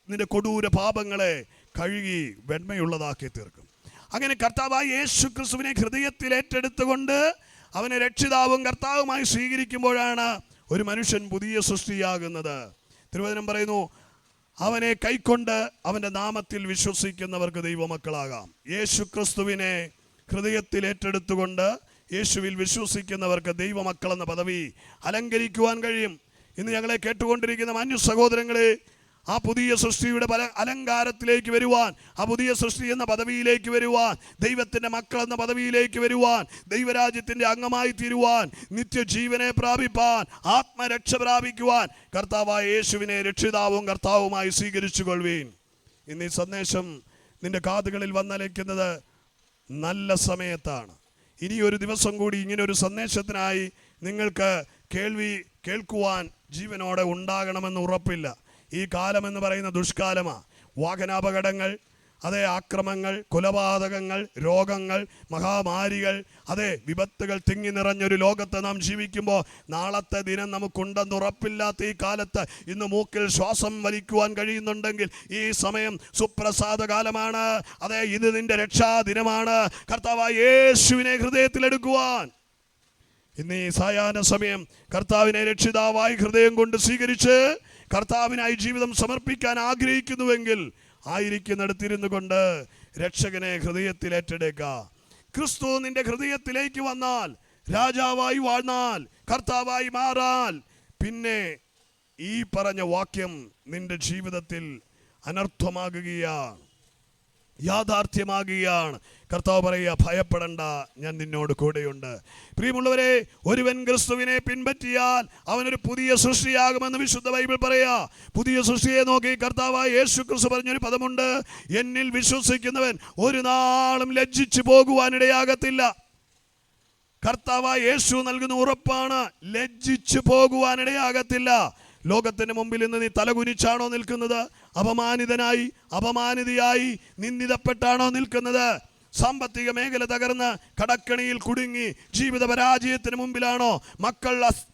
S1: നിന്റെ കൊടൂര പാപങ്ങളെ കഴുകി വെണ്മയുള്ളതാക്കി തീർക്കും. അങ്ങനെ കർത്താവായ യേശു ക്രിസ്തുവിനെ ഹൃദയത്തിൽ ഏറ്റെടുത്തുകൊണ്ട് അവനെ രക്ഷിതാവും കർത്താവുമായി സ്വീകരിക്കുമ്പോഴാണ് ഒരു മനുഷ്യൻ പുതിയ സൃഷ്ടിയാകുന്നത്. തിരുവചനം പറയുന്നു, അവനെ കൈക്കൊണ്ട് അവൻ്റെ നാമത്തിൽ വിശ്വസിക്കുന്നവർക്ക് ദൈവമക്കളാകാം. യേശു ക്രിസ്തുവിനെ ഹൃദയത്തിൽ ഏറ്റെടുത്തുകൊണ്ട് യേശുവിൽ വിശ്വസിക്കുന്നവർക്ക് ദൈവമക്കളെന്ന പദവി അലങ്കരിക്കുവാൻ കഴിയും. ഇന്ന് ഞങ്ങളെ കേട്ടുകൊണ്ടിരിക്കുന്ന മാന്യ സഹോദരങ്ങളെ, ആ പുതിയ സൃഷ്ടിയുടെ പല അലങ്കാരത്തിലേക്ക് വരുവാൻ, ആ പുതിയ സൃഷ്ടി എന്ന പദവിയിലേക്ക് വരുവാൻ, ദൈവത്തിൻ്റെ മക്കളെന്ന പദവിയിലേക്ക് വരുവാൻ, ദൈവരാജ്യത്തിൻ്റെ അംഗമായി തീരുവാൻ, നിത്യജീവനെ പ്രാപിപ്പാൻ, ആത്മരക്ഷ പ്രാപിക്കുവാൻ കർത്താവായ യേശുവിനെ രക്ഷിതാവും കർത്താവുമായി സ്വീകരിച്ചു കൊള്ളുവീൻ. ഇന്ന് ഈ സന്ദേശം നിന്റെ കാതുകളിൽ വന്നലയ്ക്കുന്നത് നല്ല സമയത്താണ്. ഇനി ഒരു ദിവസം കൂടി ഇങ്ങനെ ഒരു സന്ദേശത്തിനായി നിങ്ങൾക്ക് കേൾക്കുവാൻ ജീവനോടെ ഉണ്ടാകണമെന്ന് ഉറപ്പില്ല. ഈ കാലമെന്ന് പറയുന്ന ദുഷ്കാലമാണ്. വാഹനാപകടങ്ങൾ, അതേ ആക്രമങ്ങൾ, കൊലപാതകങ്ങൾ, രോഗങ്ങൾ, മഹാമാരികൾ, അതേ വിപത്തുകൾ തിങ്ങി നിറഞ്ഞൊരു ലോകത്ത് നാം ജീവിക്കുമ്പോൾ നാളത്തെ ദിനം നമുക്കുണ്ടെന്ന് ഉറപ്പില്ലാത്ത ഈ കാലത്ത് ഇന്ന് മൂക്കിൽ ശ്വാസം വലിക്കുവാൻ കഴിയുന്നുണ്ടെങ്കിൽ ഈ സമയം സുപ്രസാദ കാലമാണ്. അതേ, ഇത് നിന്റെ രക്ഷാദിനമാണ്. കർത്താവായ യേശുവിനെ ഹൃദയത്തിലെടുക്കുവാൻ ഇന്ന് ഈ സായാഹ്ന സമയം കർത്താവിനെ രക്ഷിതാവായി ഹൃദയം കൊണ്ട് സ്വീകരിച്ച് കർത്താവിനായി ജീവിതം സമർപ്പിക്കാൻ ആഗ്രഹിക്കുന്നുവെങ്കിൽ ആയിരിക്കുന്നിടത്തിരുന്നു കൊണ്ട് രക്ഷകനെ ഹൃദയത്തിൽ ഏറ്റെടുക്കുക. ക്രിസ്തു നിന്റെ ഹൃദയത്തിലേക്ക് വന്നാൽ, രാജാവായി വാഴ്ന്നാൽ, കർത്താവായി മാറാൽ, പിന്നെ ഈ പറഞ്ഞ വാക്യം നിന്റെ ജീവിതത്തിൽ അനർത്ഥമാകുകയാണ്, യാഥാർത്ഥ്യമാകുകയാണ്. കർത്താവ് പറയുക, ഭയപ്പെടണ്ട, ഞാൻ നിന്നോട് കൂടെയുണ്ട്. പ്രിയമുള്ളവരെ, ഒരുവൻ ക്രിസ്തുവിനെ പിൻപറ്റിയാൽ അവനൊരു പുതിയ സൃഷ്ടിയാകുമെന്ന് വിശുദ്ധ ബൈബിൾ പറയാ. പുതിയ സൃഷ്ടിയെ നോക്കി കർത്താവായ യേശു ക്രിസ്തു പറഞ്ഞൊരു പദമുണ്ട്, എന്നിൽ വിശ്വസിക്കുന്നവൻ ഒരു നാളും ലജ്ജിച്ചു പോകുവാനിടയാകത്തില്ല. കർത്താവായ യേശു നൽകുന്ന ഉറപ്പാണ്, ലജ്ജിച്ചു പോകുവാനിടയാകത്തില്ല. ലോകത്തിന് മുമ്പിൽ ഇന്ന് നീ തലകുനിച്ചാണോ നിൽക്കുന്നത്? അപമാനിതനായി, അപമാനിതയായി, നിന്ദിതപ്പെട്ടാണോ നിൽക്കുന്നത്? സാമ്പത്തിക മേഖല തകർന്ന് കടക്കണിയിൽ കുടുങ്ങി ജീവിത പരാജയത്തിന് മുമ്പിലാണോ?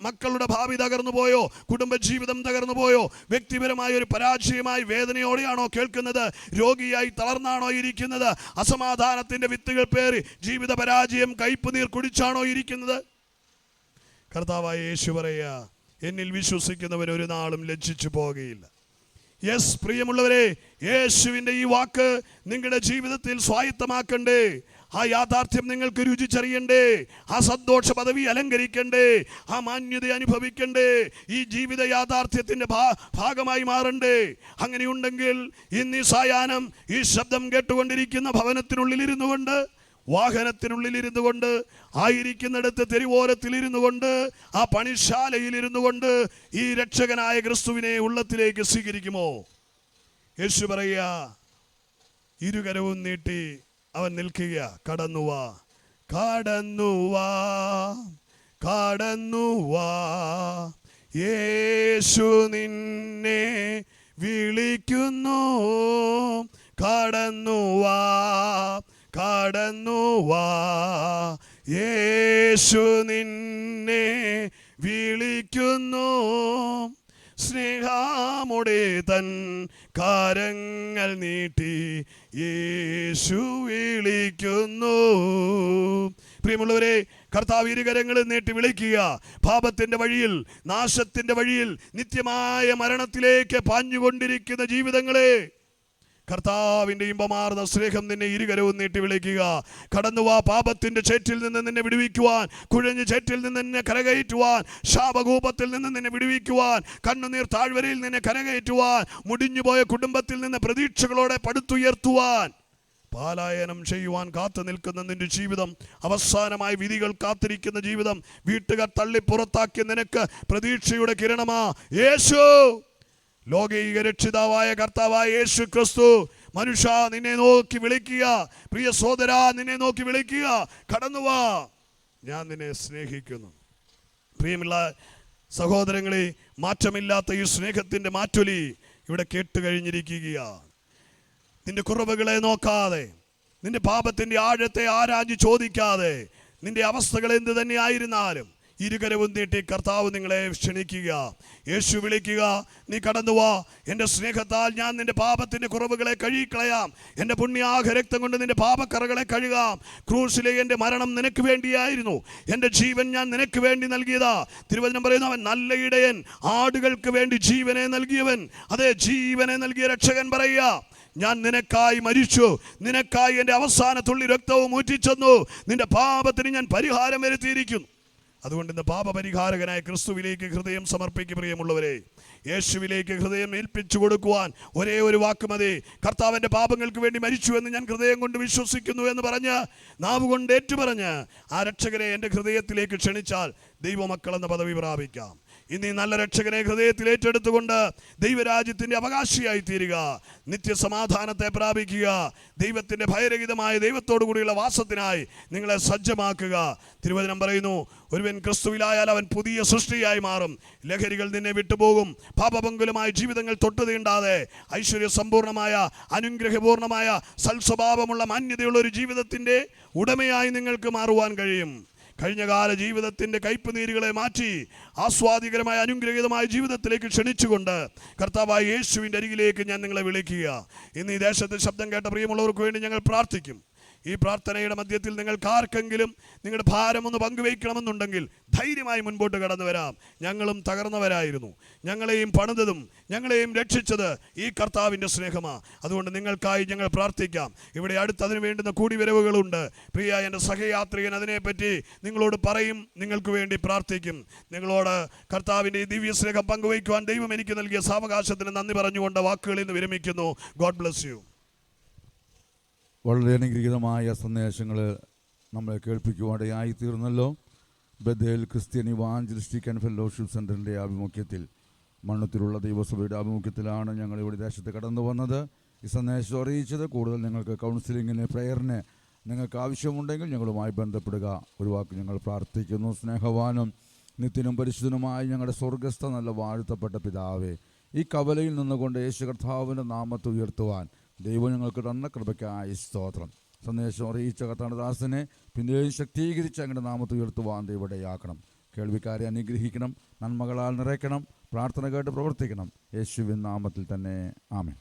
S1: മക്കളുടെ ഭാവി തകർന്നു പോയോ? കുടുംബജീവിതം തകർന്നു പോയോ? വ്യക്തിപരമായ ഒരു പരാജയമായി വേദനയോടെയാണോ കേൾക്കുന്നത്? രോഗിയായി തളർന്നാണോ ഇരിക്കുന്നത്? അസമാധാനത്തിന്റെ വിത്തുകൾ പേറി ജീവിത പരാജയം കയ്പ് നീർ കുടിച്ചാണോ ഇരിക്കുന്നത്? കർത്താവായ യേശു പറയുക, എന്നിൽ വിശ്വസിക്കുന്നവൻ ഒരു നാളും ലജ്ജിച്ചു പോകുകയില്ല. യെസ്, പ്രിയമുള്ളവരെ, യേശുവിൻ്റെ ഈ വാക്ക് നിങ്ങളുടെ ജീവിതത്തിൽ സ്വായത്തമാക്കണ്ടേ? ആ യാഥാർത്ഥ്യം നിങ്ങൾക്ക് രുചിച്ചറിയണ്ടേ? ആ സന്തോഷ പദവി അലങ്കരിക്കണ്ടേ? ആ മാന്യത അനുഭവിക്കണ്ടേ? ഈ ജീവിത യാഥാർത്ഥ്യത്തിൻ്റെ ഭാഗമായി മാറണ്ടേ? അങ്ങനെയുണ്ടെങ്കിൽ ഇന്ന് ഈ സായാഹ്നം ഈ ശബ്ദം കേട്ടുകൊണ്ടിരിക്കുന്ന ഭവനത്തിനുള്ളിലിരുന്നു കൊണ്ട്, വാഹനത്തിനുള്ളിലിരുന്നു കൊണ്ട്, ആയിരിക്കുന്നിടത്ത് തെരുവോരത്തിലിരുന്നു കൊണ്ട്, ആ പണിശാലയിലിരുന്നു കൊണ്ട് ഈ രക്ഷകനായ ക്രിസ്തുവിനെ ഉള്ളത്തിലേക്ക് സ്വീകരിക്കുമോ? യേശു പറയുക, ഇരുകരവും നീട്ടി അവൻ നിൽക്കുക, കടന്നുവാ, കടന്നുവാ, കടന്നുവാ, യേശു നിന്നെ വിളിക്കുന്നു, കടന്നുവാ, കടന്നുവാ, യേശു നിന്നെ വിളിക്കുന്നു, സ്നേഹമോടെ തൻ കരങ്ങൾ നീട്ടി യേശു വിളിക്കുന്നു. പ്രിയമുള്ളവരെ, കർത്താവ് ഇരുകരങ്ങൾ നീട്ടി വിളിക്കുക. പാപത്തിന്റെ വഴിയിൽ, നാശത്തിന്റെ വഴിയിൽ, നിത്യമായ മരണത്തിലേക്ക് പാഞ്ഞുകൊണ്ടിരിക്കുന്ന ജീവിതങ്ങളെ കർത്താവിൻ്റെ ഇമ്പമാർന്ന സ്നേഹം നിന്നെ ഇരുകരവും നീട്ടി വിളിക്കുക. കടന്നുവാ, പാപത്തിന്റെ ചേറ്റിൽ നിന്ന് നിന്നെ വിടുവിക്കുവാൻ, കുഴഞ്ഞ ചേറ്റിൽ നിന്ന് നിന്നെ കരകയറ്റുവാൻ, ശാപകൂപത്തിൽ നിന്ന് നിന്നെ വിടുവിക്കുവാൻ, കണ്ണുനീർ താഴ്വരയിൽ നിന്നെ കരകയറ്റുവാൻ, മുടിഞ്ഞുപോയ കുടുംബത്തിൽ നിന്ന് പ്രതീക്ഷകളോടെ പടുത്തുയർത്തുവാൻ, പാലായനം ചെയ്യുവാൻ കാത്തു നിൽക്കുന്ന നിന്റെ ജീവിതം, അവസാനമായി വിധികൾ കാത്തിരിക്കുന്ന ജീവിതം, വീട്ടുകാർ തള്ളി പുറത്താക്കിയ നിനക്ക് പ്രതീക്ഷയുടെ കിരണമാ യേശു. ലോകീക രക്ഷിതാവായ കർത്താവായ യേശു ക്രിസ്തു മനുഷ്യ നിന്നെ നോക്കി വിളിക്കുക. പ്രിയ സഹോദര, നിന്നെ നോക്കി വിളിക്കുക, കടന്നുവാ, ഞാൻ നിന്നെ സ്നേഹിക്കുന്നു. പ്രിയമുള്ള സഹോദരങ്ങളെ, മാറ്റമില്ലാത്ത ഈ സ്നേഹത്തിൻ്റെ മാറ്റൊലി ഇവിടെ കേട്ടുകഴിഞ്ഞിരിക്കുകയാണ്. നിന്റെ കുറവുകളെ നോക്കാതെ, നിന്റെ പാപത്തിൻ്റെ ആഴത്തെ ആരാഞ്ഞ് ചോദിക്കാതെ, നിന്റെ അവസ്ഥകൾ എന്ത് തന്നെയായിരുന്നാലും ഇരുകരവും നീട്ടി കർത്താവ് നിങ്ങളെ ക്ഷണിക്കുക. യേശു വിളിക്കുക, നീ കടന്നുവാ, എൻ്റെ സ്നേഹത്താൽ ഞാൻ നിന്റെ പാപത്തിൻ്റെ കുറവുകളെ കഴുകിക്കളയാം, എൻ്റെ പുണ്യാഹ രക്തം കൊണ്ട് നിന്റെ പാപക്കറകളെ കഴുകാം. ക്രൂശിലെ എൻ്റെ മരണം നിനക്ക് വേണ്ടിയായിരുന്നു, എൻ്റെ ജീവൻ ഞാൻ നിനക്ക് വേണ്ടി നൽകിയതാ. തിരുവചനം പറയുന്നു, അവൻ നല്ല ഇടയൻ, ആടുകൾക്ക് വേണ്ടി ജീവനെ നൽകിയവൻ. അതേ, ജീവനെ നൽകിയ രക്ഷകൻ പറയുക, ഞാൻ നിനക്കായി മരിച്ചു, നിനക്കായി എൻ്റെ അവസാന തുള്ളി രക്തവും ഊറ്റിച്ചെന്നു, നിന്റെ പാപത്തിന് ഞാൻ പരിഹാരം വരുത്തിയിരിക്കുന്നു. അതുകൊണ്ട് ഇന്ന് പാപപരിഹാരകനായ ക്രിസ്തുവിലേക്ക് ഹൃദയം സമർപ്പിക്കും. പ്രിയമുള്ളവരെ, യേശുവിലേക്ക് ഹൃദയം ഏൽപ്പിച്ചു കൊടുക്കുവാൻ ഒരേ ഒരു വാക്ക് മതി. കർത്താവിൻ്റെ പാപങ്ങൾക്ക് വേണ്ടി മരിച്ചു എന്ന് ഞാൻ ഹൃദയം കൊണ്ട് വിശ്വസിക്കുന്നു എന്ന് പറഞ്ഞ്, നാവ് കൊണ്ട് ഏറ്റുപറഞ്ഞ് ആ രക്ഷകനെ എൻ്റെ ഹൃദയത്തിലേക്ക് ക്ഷണിച്ചാൽ ദൈവമക്കളെന്ന പദവി പ്രാപിക്കാം. ഇന്ന് ഈ നല്ല രക്ഷകനെ ഹൃദയത്തിൽ ഏറ്റെടുത്തുകൊണ്ട് ദൈവരാജ്യത്തിൻ്റെ അവകാശിയായി തീരുക, നിത്യസമാധാനത്തെ പ്രാപിക്കുക, ദൈവത്തിൻ്റെ ഭയരഹിതമായ ദൈവത്തോടു കൂടിയുള്ള വാസത്തിനായി നിങ്ങളെ സജ്ജമാക്കുക. തിരുവചനം പറയുന്നു, ഒരുവൻ ക്രിസ്തുവിലായാൽ അവൻ പുതിയ സൃഷ്ടിയായി മാറും. ലഹരികൾ നിന്നെ വിട്ടുപോകും. പാപപങ്കുലമായ ജീവിതങ്ങൾ തൊട്ടു തീണ്ടാതെ ഐശ്വര്യ സമ്പൂർണമായ, അനുഗ്രഹപൂർണമായ, സൽസ്വഭാവമുള്ള, മാന്യതയുള്ള ഒരു ജീവിതത്തിൻ്റെ ഉടമയായി നിങ്ങൾക്ക് മാറുവാൻ കഴിയും. കഴിഞ്ഞകാല ജീവിതത്തിൻ്റെ കയ്പ് നീരുകളെ മാറ്റി ആസ്വാദികരമായ, അനുഗ്രഹീതമായ ജീവിതത്തിലേക്ക് ക്ഷണിച്ചുകൊണ്ട് കർത്താവായ യേശുവിൻ്റെ അരികിലേക്ക് ഞാൻ നിങ്ങളെ വിളിക്കുക. ഇന്ന് ഈ ദേശത്തെ ശബ്ദം കേട്ട പ്രിയമുള്ളവർക്ക് വേണ്ടി ഞങ്ങൾ പ്രാർത്ഥിക്കും. ഈ പ്രാർത്ഥനയുടെ മധ്യത്തിൽ നിങ്ങൾക്ക് ആർക്കെങ്കിലും നിങ്ങളുടെ ഭാരമൊന്ന് പങ്കുവയ്ക്കണമെന്നുണ്ടെങ്കിൽ ധൈര്യമായി മുൻപോട്ട് കടന്നു വരാം. ഞങ്ങളും തകർന്നവരായിരുന്നു. ഞങ്ങളെയും പണിതതും ഞങ്ങളെയും രക്ഷിച്ചത് ഈ കർത്താവിൻ്റെ സ്നേഹമാണ്. അതുകൊണ്ട് നിങ്ങൾക്കായി ഞങ്ങൾ പ്രാർത്ഥിക്കാം. ഇവിടെ അടുത്തതിന് വേണ്ടുന്ന കൂടിവരവുകളുണ്ട്. പ്രിയ എൻ്റെ സഹയാത്രികൻ അതിനെപ്പറ്റി നിങ്ങളോട് പറയും, നിങ്ങൾക്ക് വേണ്ടി പ്രാർത്ഥിക്കും. നിങ്ങളോട് കർത്താവിൻ്റെ ഈ ദിവ്യ സ്നേഹം പങ്കുവയ്ക്കുവാൻ ദൈവം എനിക്ക് നൽകിയ സാവകാശത്തിന് നന്ദി പറഞ്ഞുകൊണ്ട് വാക്കുകളിൽ നിന്ന് വിരമിക്കുന്നു. God bless you.
S2: വളരെ അനുഗ്രഹീതമായ സന്ദേശങ്ങൾ നമ്മളെ കേൾപ്പിക്കുവാനിടയായി തീർന്നല്ലോ. Bethel Christian evangelistic and fellowship സെൻ്ററിൻ്റെ ആഭിമുഖ്യത്തിൽ, മണ്ണുത്തിലുള്ള ദൈവസഭയുടെ ആഭിമുഖ്യത്തിലാണ് ഞങ്ങളിവിടെ ദേശത്ത് കടന്നു വന്നത്. ഈ സന്ദേശം അറിയിച്ചത്. കൂടുതൽ നിങ്ങൾക്ക് കൗൺസിലിങ്ങിന്, പ്രയറിന് നിങ്ങൾക്ക് ആവശ്യമുണ്ടെങ്കിൽ ഞങ്ങളുമായി ബന്ധപ്പെടുക. ഒരു വാക്ക് ഞങ്ങൾ പ്രാർത്ഥിക്കുന്നു. സ്നേഹവാനും നിത്യനും പരിശുദ്ധനുമായ ഞങ്ങളുടെ സ്വർഗസ്ഥ നല്ല വാഴ്ത്തപ്പെട്ട പിതാവേ, ഈ കവലയിൽ നിന്നുകൊണ്ട് യേശു കർത്താവിൻ്റെ നാമത്തെ ഉയർത്തുവാൻ ദൈവം ഞങ്ങൾക്ക് തന്ന കൃപയ്ക്കായി സ്തോത്രം. സന്ദേശം അറിയിച്ച കർത്താദാസനെ പിന്നെയും ശക്തീകരിച്ച് അങ്ങയുടെ നാമത്തെ ഉയർത്തുവാൻ ദൈവടയാക്കണം. കേൾവിക്കാരെ അനുഗ്രഹിക്കണം, നന്മകളാൽ നിറയ്ക്കണം. പ്രാർത്ഥന കേട്ട് പ്രവർത്തിക്കണം. യേശുവിൻ നാമത്തിൽ തന്നെ ആമേൻ.